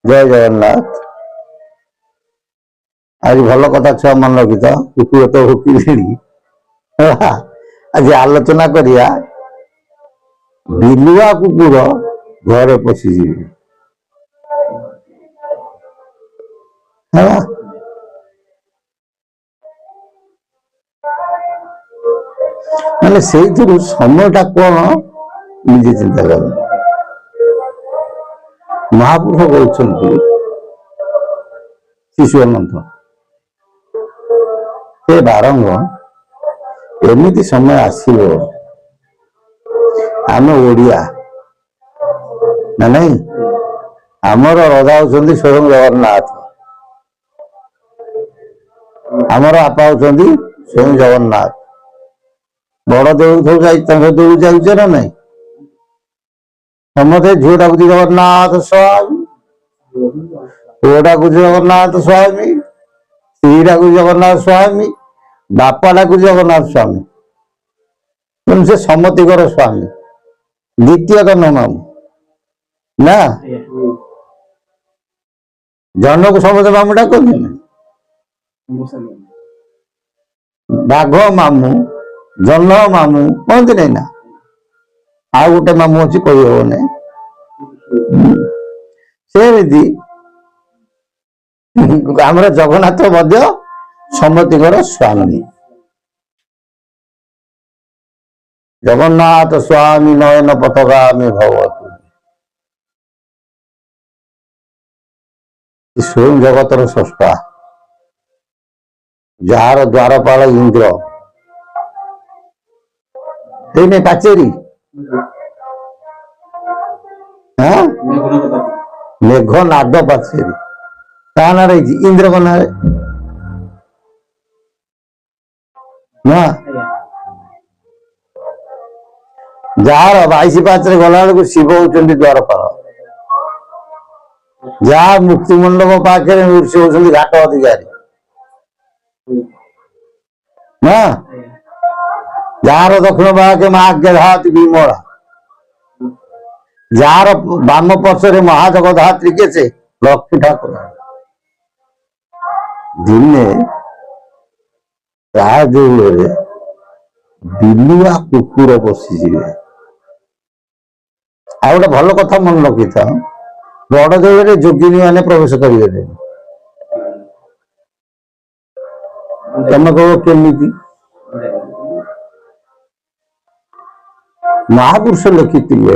ଜୟ ଜଗନ୍ନାଥ। ଆଜି ଭଲ କଥା ଛୁଆ ମନେ ରଖିଥ, କୁକୁର ତ ଭୋକିଲେଣି। ଆଜି ଆଲୋଚନା କରିବା ବିଲୁଆ କୁକୁର ଘରେ ପଶିଯିବେ। ମାନେ ସେଇଥିରୁ ସମୟଟା କଣ ନିଜେ ଚିନ୍ତା କର। ମହାପୁରୁଷ କହୁଛନ୍ତି ଶିଶୁ ଅନନ୍ତ ସେ ବାରଙ୍ଗ ଏମିତି ସମୟ ଆସିବ, ଆମେ ଓଡ଼ିଆ ନା ନାଇଁ, ଆମର ରଜା ହଉଛନ୍ତି ସ୍ୱୟଂ ଜଗନ୍ନାଥ, ଆମର ବାପା ହଉଛନ୍ତି ସ୍ୱୟଂ ଜଗନ୍ନାଥ। ବଡ ଦେଉଳ ସବୁ ଯାଇ ତାଙ୍କ ଦେଉଳ ଯାଉଛ ନା ନାଇଁ? ସମସ୍ତେ ଝିଅ ଡାକୁଛି ଜଗନ୍ନାଥ ସ୍ୱାମୀ, ପୁଅ ଡାକୁଛି ଜଗନ୍ନାଥ ସ୍ୱାମୀ, ସ୍ତ୍ରୀ ଡାକୁଛି ଜଗନ୍ନାଥ ସ୍ୱାମୀ, ବାପା ଡାକୁଛି ଜଗନ୍ନାଥ ସ୍ୱାମୀ। ତେଣୁ ସେ ସମତିକର ସ୍ୱାମୀ, ଦ୍ୱିତୀୟ ଜନ୍ମ ମାମୁଁ ନା। ଜନକୁ ସମସ୍ତେ ମାମୁଁ ଡାକନ୍ତି ନା। ବାଘ ମାମୁଁ, ଜହ୍ନ ମାମୁଁ କହନ୍ତି ନାଇଁ ନା। ଆଉ ଗୋଟେ ମାମୁଁ ଅଛି କହିହବନି। ସେମିତି ଆମର ଜଗନ୍ନାଥ ମଧ୍ୟ ସମତିଙ୍କର ସ୍ୱାମୀ। ଜଗନ୍ନାଥ ସ୍ୱାମୀ ନୟନ ପଥଗାମୀ ଭବତୁ। ସ୍ୱୟଂ ଜଗତର ସ୍ରଷ୍ଟା, ଯାହାର ଦ୍ୱାରପାଳ ଇନ୍ଦ୍ର। ହେଇନି ପାଚେରୀ, ମେଘ ନାଦ ପାଚେରୀ ତା ନାଁରେ ହେଇଛି, ଇନ୍ଦ୍ରଙ୍କ ନାଁରେ ନା। ଯାହାର 22 ପାହାଚରେ ଗଲା ବେଳକୁ ଶିବ ହଉଛନ୍ତି ଦ୍ୱାରପାଳ, ଯାହା ମୁକ୍ତି ମଣ୍ଡପ ପାଖରେ ସେ ହଉଛନ୍ତି ଘାଟ ଅଧିକାରୀ ନା। ଯାହାର ଦକ୍ଷିଣ ପାଖେ ମା ଧାତି ବିମଳା, ଯାହାର ବାମ ପର୍ଶ୍ୱରେ ମହାଜଗଧାତ୍ରୀ କିଏ? ସେ ଲକ୍ଷ୍ମୀ ଠାକୁର। ଦିନେ ତା ଦେଉଳରେ ବିଲୁଆ କୁକୁର ପଶିଯିବେ। ଆଉ ଗୋଟେ ଭଲ କଥା ମନେ ରଖିଥାଅ, ବଡ ଦେଉଳରେ ଯୋଗିନୀ ମାନେ ପ୍ରବେଶ କରିବେ। ତମେ କହିବ କେମିତି? ମହାପୁରୁଷ ଲେଖିଥିଲେ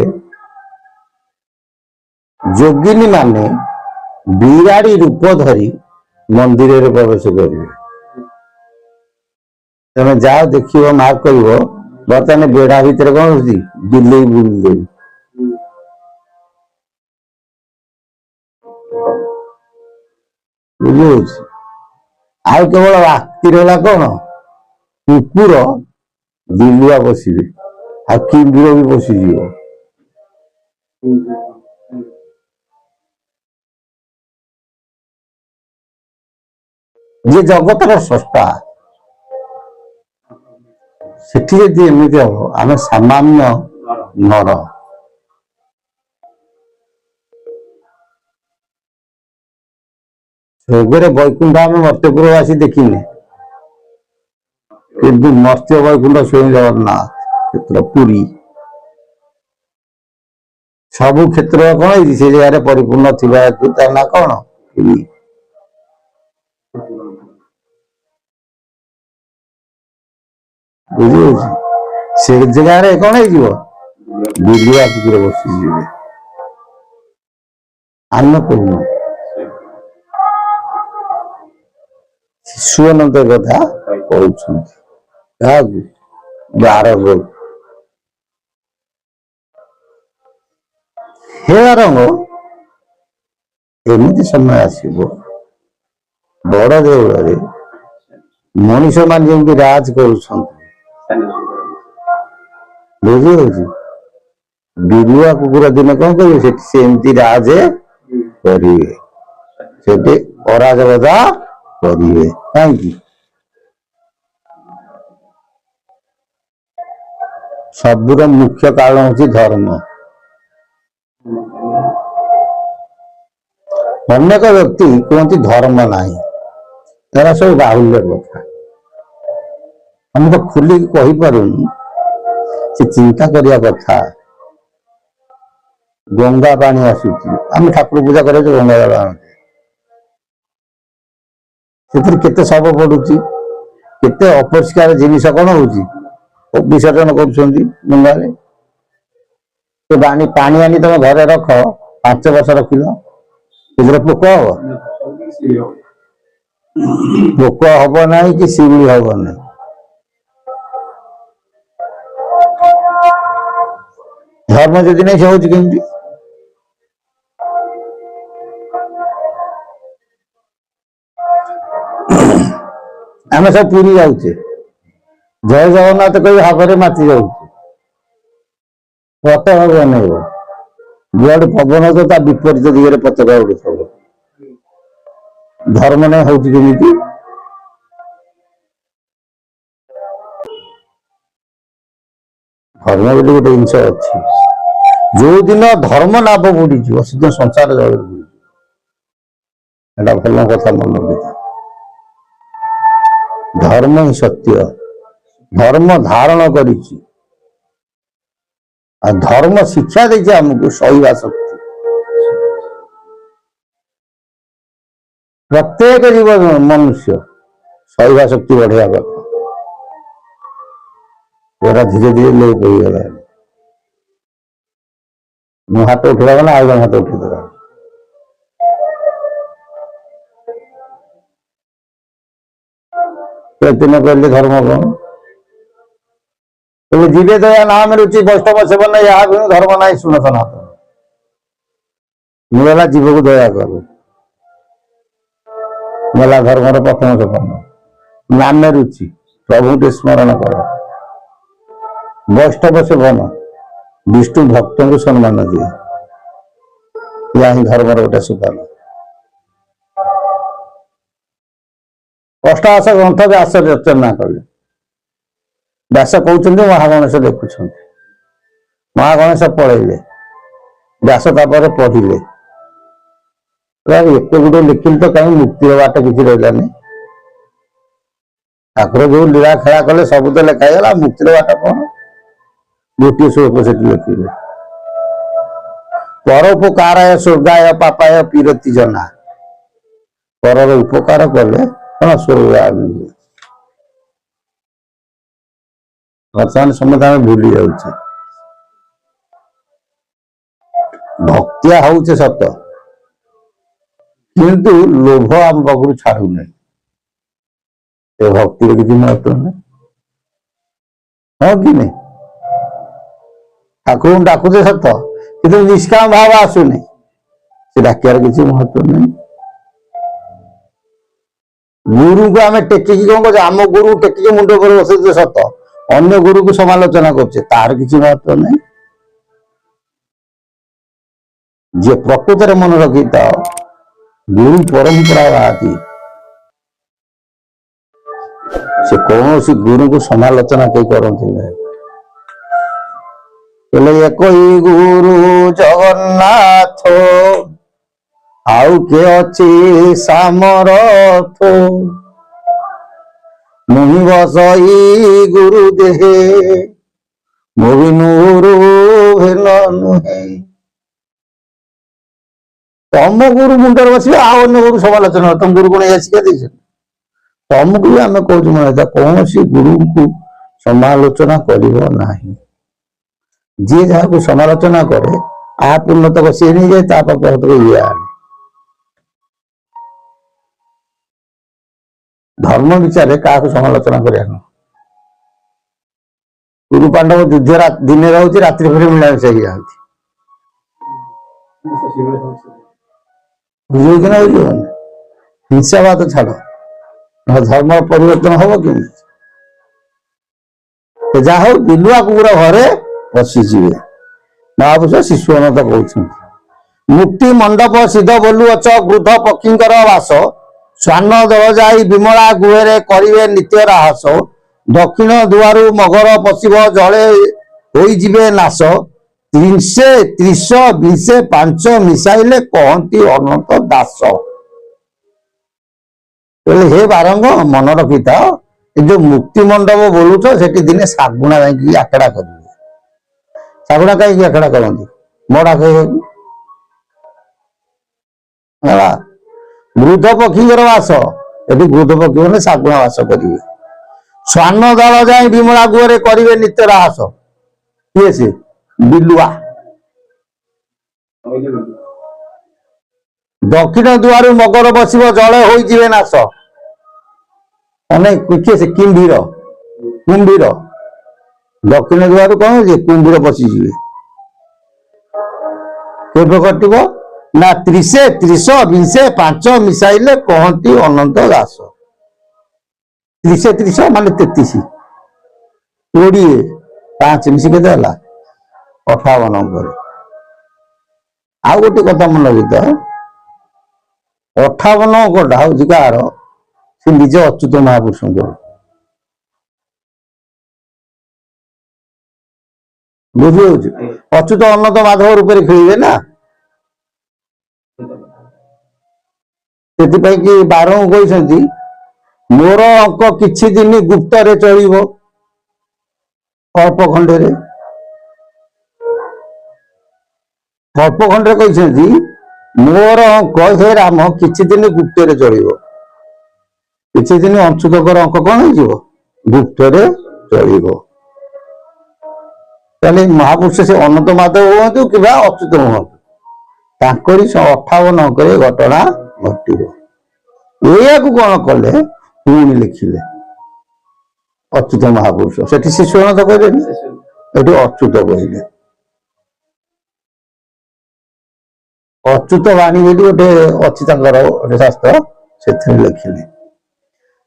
ଯୋଗିନୀ ମାନେ ବିରାଡ଼ି ରୂପ ଧରି ମନ୍ଦିରରେ ପ୍ରବେଶ କରିବେ। ତମେ ଯାଅ ଦେଖିବ, ମାର୍କ କରିବ, ବର୍ତ୍ତମାନ ବେଢା ଭିତରେ କଣ ହଉଛି? ବିଲେଇ ବୁଲୁଛନ୍ତି। ବୁଝିହଉଛି? ଆଉ କେବଳ ରାତିରେ ହେଲା କଣ? କୁକୁର ବିଲୁଆ ପଶିବେ, ଆଉ କିମ୍ଭୀର ବି ପଶିଯିବ। ଯିଏ ଜଗତର ସ୍ରଷ୍ଟା, ସେଠି ଯଦି ଏମିତି ହବ, ଆମେ ସାମାନ୍ୟ ନର। ସ୍ୱର୍ଗରେ ବୈକୁଣ୍ଠ ଆମେ ମର୍ତ୍ତ୍ୟପୁର ଆସି ଦେଖିନେ, କିନ୍ତୁ ମର୍ତ୍ତ୍ୟ ବୈକୁଣ୍ଠ ସ୍ୱୟଂ ଜଗନ୍ନାଥ କ୍ଷେତ୍ର ପୁରୀ। ସବୁ କ୍ଷେତ୍ର କଣ ହେଇଛି? ସେ ଜାଗାରେ ପରିପୂର୍ଣ୍ଣ ଥିବା ହେତୁ ତା ନା କଣ? ପୁରୀ। ବୁଝିହଉଛି? ସେ ଜାଗାରେ କଣ ହେଇଯିବ? ବିଲୁଆ କୁକୁର ବସିଯିବେ। ଆମେ କହୁନୁ ଶିଶୁ ଅନନ୍ତ କଥା କହୁଛନ୍ତି। କାହାକୁ? ବାରଙ୍ଗ। ହେ ବାରଙ୍ଗ, ଏମିତି ସମୟ ଆସିବ ବଡ ଦେଉଳରେ ମଣିଷ ମାନେ ଯେମିତି ରାଜ କରୁଛନ୍ତି, ବୁଝିହଉଛି? ବିଲୁଆ କୁକୁର ଦିନେ କଣ କରିବେ? ସେଠି ସେମିତି ରାଜ କରିବେ, ସେଠି ଅରାଜକତା କରିବେ। କାହିଁକି? ସବୁର ମୁଖ୍ୟ କାରଣ ହଉଛି ଧର୍ମ। ଅନେକ ବ୍ୟକ୍ତି କୁହନ୍ତି ଧର୍ମ ନାହିଁ, ଏରା ସବୁ ବାହୁଲ୍ୟ କଥା। ଆମେ ତ ଖୋଲିକି କହିପାରୁନି, ସେ ଚିନ୍ତା କରିବା କଥା। ଗଙ୍ଗା ପାଣି ଆସୁଛି, ଆମେ ଠାକୁର ପୂଜା କରାଯାଉଛି ଗଙ୍ଗା ଜଳ ଆଣୁଛେ, ସେଥିରେ କେତେ ଶବ ପଡୁଛି, କେତେ ଅପରିଷ୍କାର ଜିନିଷ କଣ ହଉଛି, ବିସର୍ଜନ କରୁଛନ୍ତି ଗଙ୍ଗାରେ। ସେ ପାଣି ଆଣି ତମେ ଘରେ ରଖ, 5 ବର୍ଷ ରଖିଲ, ସେଥିରେ ପୋକ ହବ? ପୋକ ହବ ନାହିଁ କି ଶିଉଳି ହବ ନାହିଁ। ଧର୍ମ ଯଦି ନାହିଁ ସେ ହଉଛି କେମିତି? ଆମେ ସବୁ ପୁରୀ ଯାଉଛେ, ଜୟ ଜଗନ୍ନାଥ କହି ହାତରେ ମାତି ଯାଉଛେ, ପତାକା ବନେଇବ, ଯୁଆଡେ ପବନ ହଉଥିବ ତା ବିପରୀତ ଦିଗରେ ପତାକା ଉଡୁଥିବ। ଧର୍ମ ନାହିଁ ହଉଛି କେମିତି? ଧର୍ମ ବୋଲି ଗୋଟେ ଜିନିଷ ଅଛି, ଯୋଉ ଦିନ ଧର୍ମ ଲାଭ ବୁଡିଯିବ ସେଦିନ ସଂସାର ଜଳ ବୁଡିଯିବ। ଏଟା ଭଲ କଥା ମନେ ରଖିଥା। ଧର୍ମ ହିଁ ସତ୍ୟ, ଧର୍ମ ଧାରଣ କରିଛି, ଆଉ ଧର୍ମ ଶିକ୍ଷା ଦେଇଛି ଆମକୁ ସହିବା ଶକ୍ତି। ପ୍ରତ୍ୟେକ ଜୀବନ ମନୁଷ୍ୟ ସହିବା ଶକ୍ତି ବଢିବା କଥା, ଏରା ଧୀରେ ଧୀରେ ଲୋପ ହେଇଗଲାଣି। ମୁଁ ହାତ ଉଠିଲା ଗଲା ଆଉ ଜଣେ ହାତ ଉଠେଇଦେଲା, ଦିନ କହିଲେ ଧର୍ମ କଣ? ତେବେ ଯିବେ ଦୟା ନାମ ରୁଚି ବୈଷ୍ଣବ ସେବନ, ଏହା ଧର୍ମ ନାହିଁ ଶୁଣ ସନାତନ। ମୁଁ ହେଲା ଜୀବକୁ ଦୟା କରୁ, ହେଲା ଧର୍ମର ପ୍ରଥମ ସୋପାନ। ନାମେ ରୁଚି, ପ୍ରଭୁଙ୍କୁ ସ୍ମରଣ କର, ବୈଷ୍ଣବ ସେବନ, ବିଷ୍ଣୁ ଭକ୍ତଙ୍କୁ ସମ୍ମାନ ଦିଏ, ଏହା ହିଁ ଧର୍ମର ଗୋଟେ ସୋପାନ। ଅଷ୍ଟାଦଶ ଗ୍ରନ୍ଥ ବ୍ୟାସ ରଚନା କଲେ। ବ୍ୟାସ କହୁଛନ୍ତି, ମହାଗଣେଶ ଦେଖୁଛନ୍ତି, ମହାଗଣେଶ ପଳେଇଲେ, ବ୍ୟାସ ତାପରେ ପଢିଲେ, ଏତେ ଗୁଡେ ଲେଖିଲି ତ କାହିଁ ମୁକ୍ତିର ବାଟ କିଛି ରହିଲାନି। ଠାକୁର ଯୋଉ ଲୀଳା ଖେଳା କଲେ ସବୁ ତ ଲେଖା ହେଇଗଲା, ମୁକ୍ତିର ବାଟ କଣ? ଗୋଟିଏ ଶ୍ଲୋକ ସେଠି ଲେଖିଲେ, ପରୋପକାରାୟ ସ୍ୱର୍ଗାୟ ପାପାୟ ପିରତି ଜନା। ପରର ଉପକାର କଲେ କଣ ସ୍ୱର୍ଗ ମିଳିବ। ବର୍ତ୍ତମାନ ସମସ୍ତେ ଆମେ ଭୁଲି ଯାଉଛେ। ଭକ୍ତିଆ ହଉଛେ ସତ, କିନ୍ତୁ ଲୋଭ ଆମ ପାଖରୁ ଛାଡୁନାହିଁ। ଏ ଭକ୍ତିର କିଛି ମହତ୍ଵ ନାହିଁ, ହଁ କି ନାହିଁ? ଠାକୁରଙ୍କୁ ଡାକୁଛେ ସତ, କିନ୍ତୁ ନିଷ୍କାମ ଭାବ ଆସୁନି, ସେ ଡାକିବାର କିଛି ମହତ୍ଵ ନାହିଁ। ଗୁରୁଙ୍କୁ ଆମେ ଟେକିକି କଣ କରୁଛେ, ଆମ ଗୁରୁକୁ ଟେକିକି ମୁଣ୍ଡ ଉପରେ ବସେଇଛେ ସତ, ଅନ୍ୟ ଗୁରୁକୁ ସମାଲୋଚନା କରୁଛେ, ତାର କିଛି ମହତ୍ଵ ନାହିଁ। ଯିଏ ପ୍ରକୃତରେ ମନେ ରଖିଥାଅ, ଗୁରୁ ପରମ୍ପରା ବାହାତି, ସେ କୌଣସି ଗୁରୁଙ୍କୁ ସମାଲୋଚନା କେହି କରନ୍ତି ନାହିଁ। ହେଲେ ଏକଇ ଗୁରୁ ଜଗନ୍ନାଥ, ଆଉ କିଏ ଅଛି ସାମରଥ, ମୁହିଁ ବସଇ ଗୁରୁ ଦେହେ, ମୋ ବିନୁରୁ ଭିନ୍ନ ନୁହେଁ। ତମ ଗୁରୁ ମୁଣ୍ଡରେ ବସିବେ, ଆଉ ଅନ୍ୟ ଗୁରୁ ସମାଲୋଚନା, ତମ ଗୁରୁ କଣ ଏଇଆ ଶିକ୍ଷା ଦେଇଛନ୍ତି? ତମକୁ ବି ଆମେ କହୁଛୁ ମନେ, କୌଣସି ଗୁରୁଙ୍କୁ ସମାଲୋଚନା କରିବ ନାହିଁ। ଯିଏ ଯାହାକୁ ସମାଲୋଚନା କରେ, ଆ ପୂର୍ଣ୍ଣତକ ସିଏ ନେଇଯାଏ, ତା ପାପ ଇଏ ଆଣେ। ଧର୍ମ ବିଚାରରେ କାହାକୁ ସମାଲୋଚନା କରିବା ନୁହଁ। ଗୁରୁ ପାଣ୍ଡବ ଯୁଦ୍ଧ ଦିନେ ରହୁଛି, ରାତ୍ରି ଫେରେ ମିଳାମିଶା ହେଇଯାନ୍ତି, ବୁଝୁଛି ନା ବୁଝିବନି? ହିଂସାବାଦ ଛାଡ, ଧର୍ମ ପରିବର୍ତ୍ତନ ହବ କେମିତି? ଯାହା ହଉ ବିଲୁଆ କୁକୁର ଘରେ ପଶିଯିବେ। ମହାପୁରୁଷ ଶିଶୁ ଅନନ୍ତ କହୁଛନ୍ତି, ମୁକ୍ତି ମଣ୍ଡପ ସିଦ୍ଧ ବୋଲୁ ଅଛ, ବୃଦ୍ଧ ପକ୍ଷୀଙ୍କର ବାସ, ଶ୍ୱାନ ଦଳ ଯାଇ ବିମଳା ଗୁହେରେ କରିବେ ନିତ୍ୟ ରାହସ, ଦକ୍ଷିଣ ଦୁଆରୁ ମଗର ପଶିବ, ଜଳେ ହୋଇଯିବେ ନାଶ, त्रिशे त्रिश विशे पांच मिसाइले कहती अनंत दास। हे बारंग मन रखी था जो मुक्ति मंडप बोलुच से दिने शागुणा जाकि आखड़ा करेंगे। शागुणा कहीं आखड़ा करती मड़ा कह वृद्ध पक्षी वास ये वृद्ध पक्षी मैंने शागुणा वास करेंगे। स्वान दल जाए विमला गुहरे करेंगे नित्य राहस। किए से बिलुआ दक्षिण दुआर मगर बस जड़े हो नाश किए से किम्भीर कुंभीर दक्षिण दुआर कौन है कुंभीर बसीजे केवे कटब ना त्रिशे त्रिश विशे पांच मिसाइले कहती अनंत दास। त्रिशे त्रिश मान 33 20 5 मिसी के 58 नंबर। आउ गोटे कथा मन लगे 58 अंकटा हूँ कार से निज अच्युत महापुरुष बुझे अच्युत अनंत माधव रूप से खेलिए ना से कि बारंग कहते मोर अंक किछि दिन गुप्त रे चलिबो कल्प खंडे कल्प खंडे कहते मोर अंक हे राम किछि दिन गुप्त रे चलिबो किछि दिन अंशुधकर अंक कौन हो गुप्त रे चलिबो। ताले महापुरुष से अनंत माधव हूँ कि अच्युत हूँ 58 अंक घटना घटो या कौन कले पुणी लिखिले अच्युत महापुरुष से शिशु अनंत कहले ये अच्युत कहले अच्युत वाणी बोली गोटे अच्छी गोटे शास्त्र से लिखिले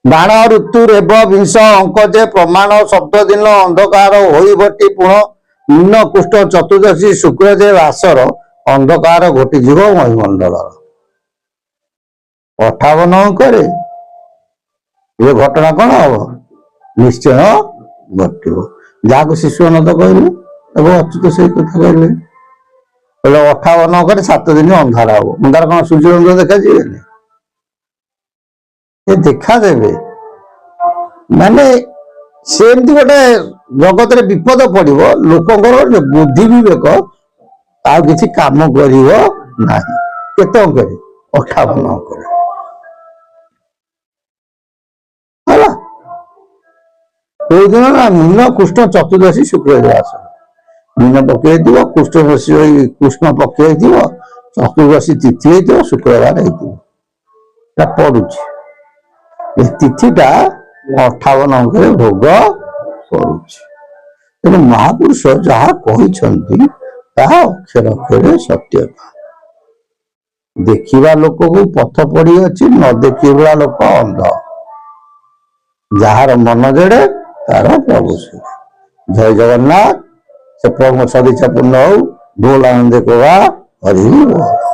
बाण ऋतु रेव विंश अंक जे प्रमाण शब्द दिन अंधकार हो भट्टी पुण मीन कुष्ठ चतुर्दशी शुक्र जे वासर अंधकार घोटीजीव महीमंडल 58 अंक ये घटना कौन हम निश्चय घटो जहाँ शिशु अनंत कहले अच्युत से कथा कहले 58 अंक 7 दिन अंधार हम अंधार कौन सूर्य देखा जीवन ये देखा देवे माने सेमती गोटे जगत रे विपद पड़ो लोकंर बुद्धि विवेक आ किसी काम करिवो नाही केते अंक 58 अंक हला कोई दिन ना मीन कृष्ण चतुर्दशी शुक्र आस मीन पकई दिव कृष्ण बसी कृष्ण पकई दिव चतुर्दशी तिथि हो शुक्रवार हो पड़ुची तिथिटा 58 अंक भोग करुची तेणु महापुरुष जहाँ कहते अक्षर अक्षर सत्य देखा लोक को पथ पड़ी अच्छी न देखा लोक अंध जार मन जेड़े तार प्रभु जय जगन्नाथ से प्रभु सदिच्छा पूर्ण हो बोल आनंद को हरि बोल।